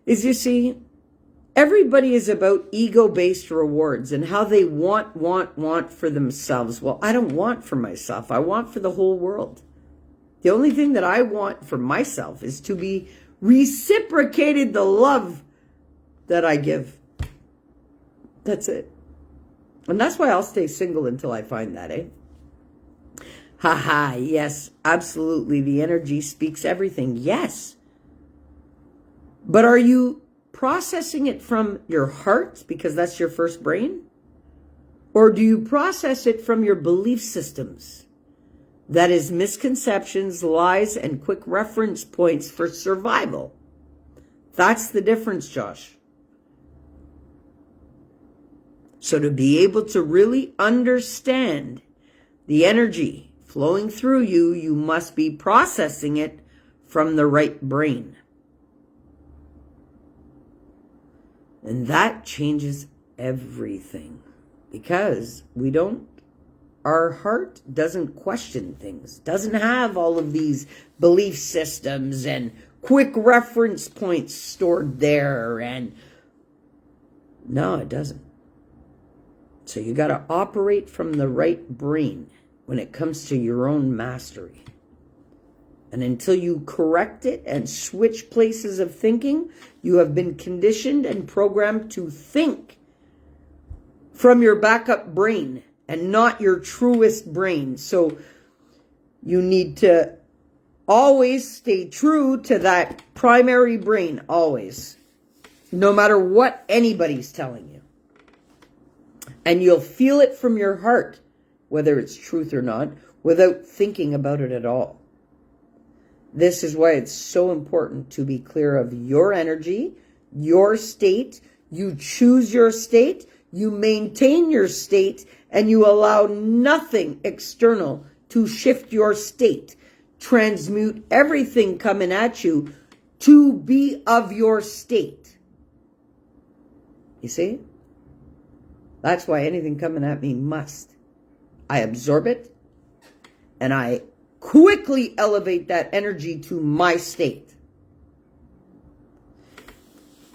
Is, you see, everybody is about ego-based rewards and how they want for themselves. Well, I don't want for myself. I want for the whole world. The only thing that I want for myself is to be reciprocated the love that I give. That's it. And that's why I'll stay single until I find that, eh? Haha, yes, absolutely. The energy speaks everything. Yes. But are you processing it from your heart, because that's your first brain? Or do you process it from your belief systems? That is misconceptions, lies, and quick reference points for survival. That's the difference, Josh. So to be able to really understand the energy flowing through you, you must be processing it from the right brain. And that changes everything, because our heart doesn't question things, doesn't have all of these belief systems and quick reference points stored there. And no, it doesn't. So you got to operate from the right brain when it comes to your own mastery. And until you correct it and switch places of thinking, you have been conditioned and programmed to think from your backup brain and not your truest brain. So you need to always stay true to that primary brain, always, no matter what anybody's telling you. And you'll feel it from your heart, whether it's truth or not, without thinking about it at all. This is why it's so important to be clear of your energy, your state. You choose your state, you maintain your state, and you allow nothing external to shift your state. Transmute everything coming at you to be of your state. You see? That's why anything coming at me must. I absorb it, and I quickly elevate that energy to my state.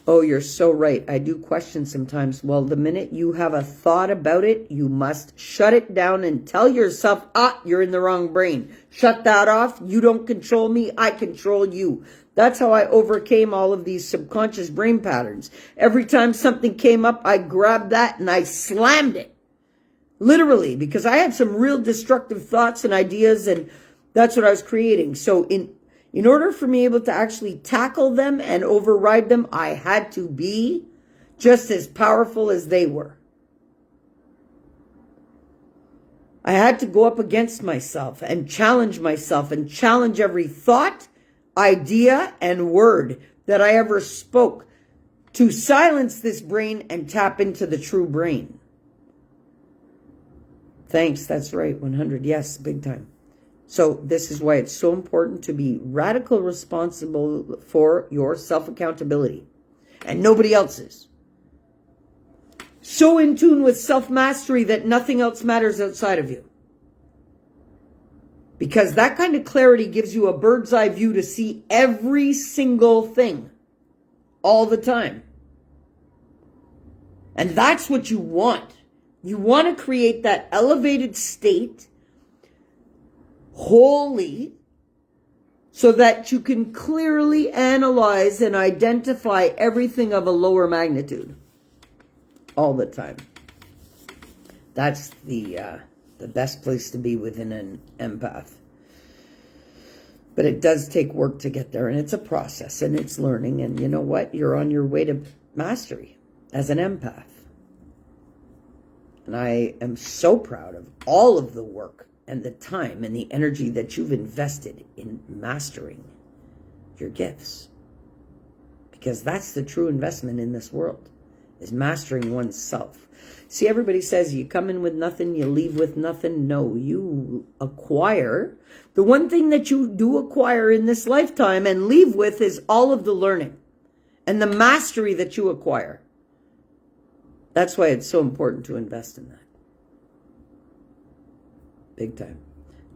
Oh, you're so right. I do question sometimes. Well, the minute you have a thought about it, you must shut it down and tell yourself, you're in the wrong brain. Shut that off. You don't control me. I control you. That's how I overcame all of these subconscious brain patterns. Every time something came up, I grabbed that and I slammed it. Literally, because I had some real destructive thoughts and ideas, and that's what I was creating. So in order for me able to actually tackle them and override them, I had to be just as powerful as they were. I had to go up against myself and challenge every thought, idea, and word that I ever spoke to silence this brain and tap into the true brain. Thanks, that's right, 100. Yes, big time. So this is why it's so important to be radical responsible for your self-accountability and nobody else's. So in tune with self-mastery that nothing else matters outside of you. Because that kind of clarity gives you a bird's eye view to see every single thing all the time. And that's what you want. You want to create that elevated state wholly so that you can clearly analyze and identify everything of a lower magnitude all the time. That's the best place to be within an empath. But it does take work to get there, and it's a process, and it's learning, and you know what? You're on your way to mastery as an empath. And I am so proud of all of the work and the time and the energy that you've invested in mastering your gifts. Because that's the true investment in this world, is mastering oneself. See, everybody says you come in with nothing, you leave with nothing. No, you acquire. The one thing that you do acquire in this lifetime and leave with is all of the learning and the mastery that you acquire. That's why it's so important to invest in that. Big time.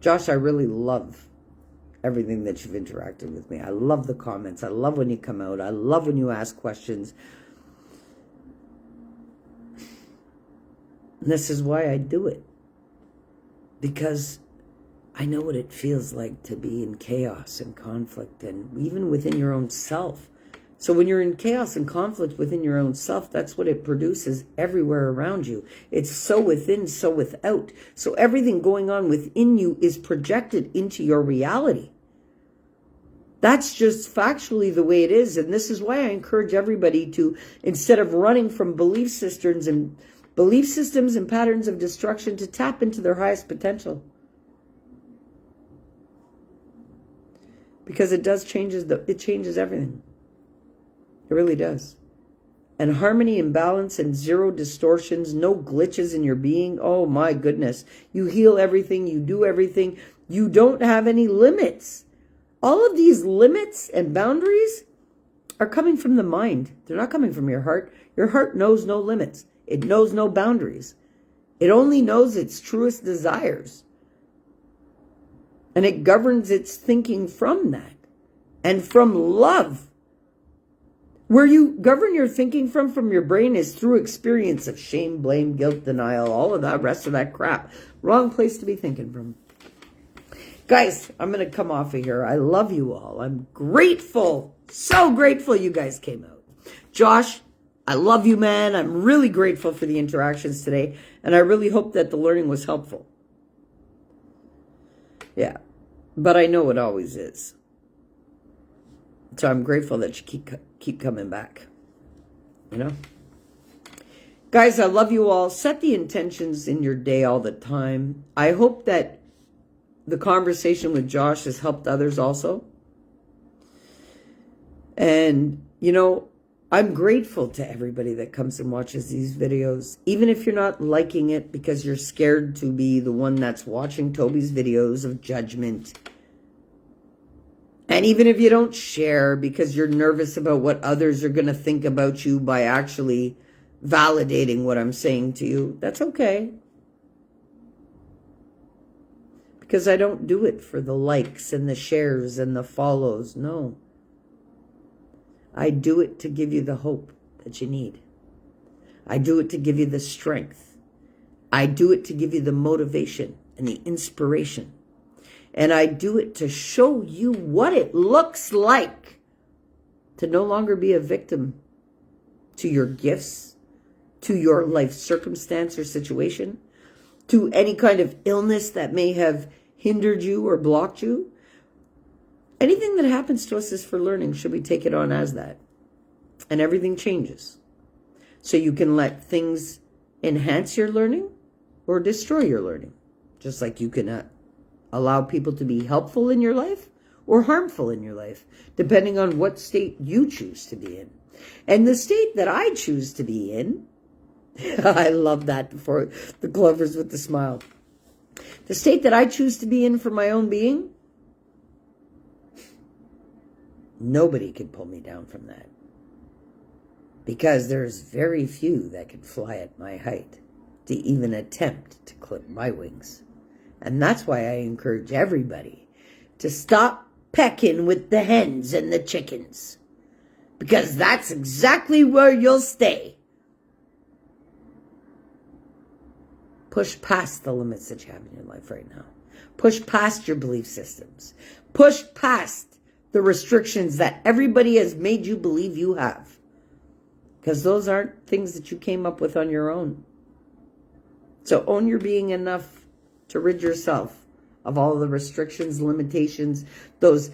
Josh, I really love everything that you've interacted with me. I love the comments. I love when you come out. I love when you ask questions. And this is why I do it. Because I know what it feels like to be in chaos and conflict, and even within your own self. So when you're in chaos and conflict within your own self, that's what it produces everywhere around you. It's so within, so without. So everything going on within you is projected into your reality. That's just factually the way it is. And this is why I encourage everybody to, instead of running from belief systems and patterns of destruction, to tap into their highest potential. Because it changes everything. It really does. And harmony and balance and zero distortions, no glitches in your being. Oh my goodness. You heal everything. You do everything. You don't have any limits. All of these limits and boundaries are coming from the mind. They're not coming from your heart. Your heart knows no limits. It knows no boundaries. It only knows its truest desires. And it governs its thinking from that. and from love. Where you govern your thinking from your brain is through experience of shame, blame, guilt, denial, all of that rest of that crap. Wrong place to be thinking from. Guys, I'm going to come off of here. I love you all. I'm grateful. So grateful you guys came out. Josh, I love you, man. I'm really grateful for the interactions today. And I really hope that the learning was helpful. Yeah. But I know it always is. So I'm grateful that you keep coming back. You know? Guys, I love you all. Set the intentions in your day all the time. I hope that the conversation with Josh has helped others also. And, you know, I'm grateful to everybody that comes and watches these videos. Even if you're not liking it because you're scared to be the one that's watching Toby's videos of judgment. And even if you don't share because you're nervous about what others are going to think about you by actually validating what I'm saying to you, that's okay. Because I don't do it for the likes and the shares and the follows. No. I do it to give you the hope that you need. I do it to give you the strength. I do it to give you the motivation and the inspiration. And I do it to show you what it looks like to no longer be a victim to your gifts, to your life circumstance or situation, to any kind of illness that may have hindered you or blocked you. Anything that happens to us is for learning. Should we take it on as that? And everything changes. So you can let things enhance your learning or destroy your learning. Just like you can allow people to be helpful in your life or harmful in your life, depending on what state you choose to be in. And the state that I choose to be in, I love that for the Clovers with the smile. The state that I choose to be in for my own being, nobody can pull me down from that. Because there's very few that can fly at my height to even attempt to clip my wings. And that's why I encourage everybody to stop pecking with the hens and the chickens. Because that's exactly where you'll stay. Push past the limits that you have in your life right now. Push past your belief systems. Push past the restrictions that everybody has made you believe you have. Because those aren't things that you came up with on your own. So own your being enough to rid yourself of all the restrictions, limitations, those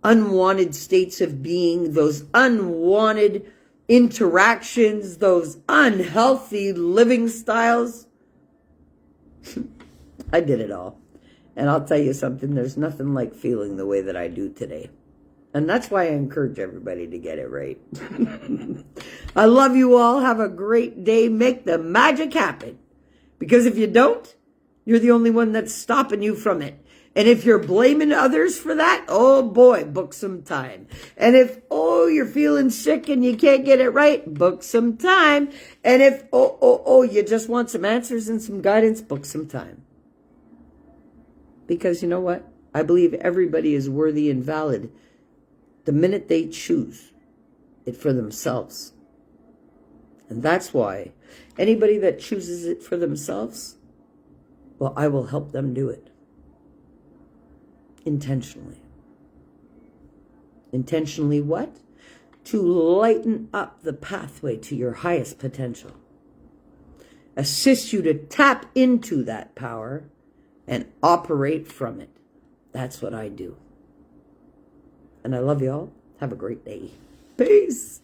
unwanted states of being, those unwanted interactions, those unhealthy living styles. I did it all. And I'll tell you something, there's nothing like feeling the way that I do today. And that's why I encourage everybody to get it right. I love you all. Have a great day. Make the magic happen. Because if you don't, you're the only one that's stopping you from it. And if you're blaming others for that, oh boy, book some time. And if, you're feeling sick and you can't get it right, book some time. And if, you just want some answers and some guidance, book some time. Because you know what? I believe everybody is worthy and valid the minute they choose it for themselves. And that's why anybody that chooses it for themselves, well, I will help them do it. Intentionally. Intentionally what? To lighten up the pathway to your highest potential. Assist you to tap into that power and operate from it. That's what I do. And I love you all. Have a great day. Peace.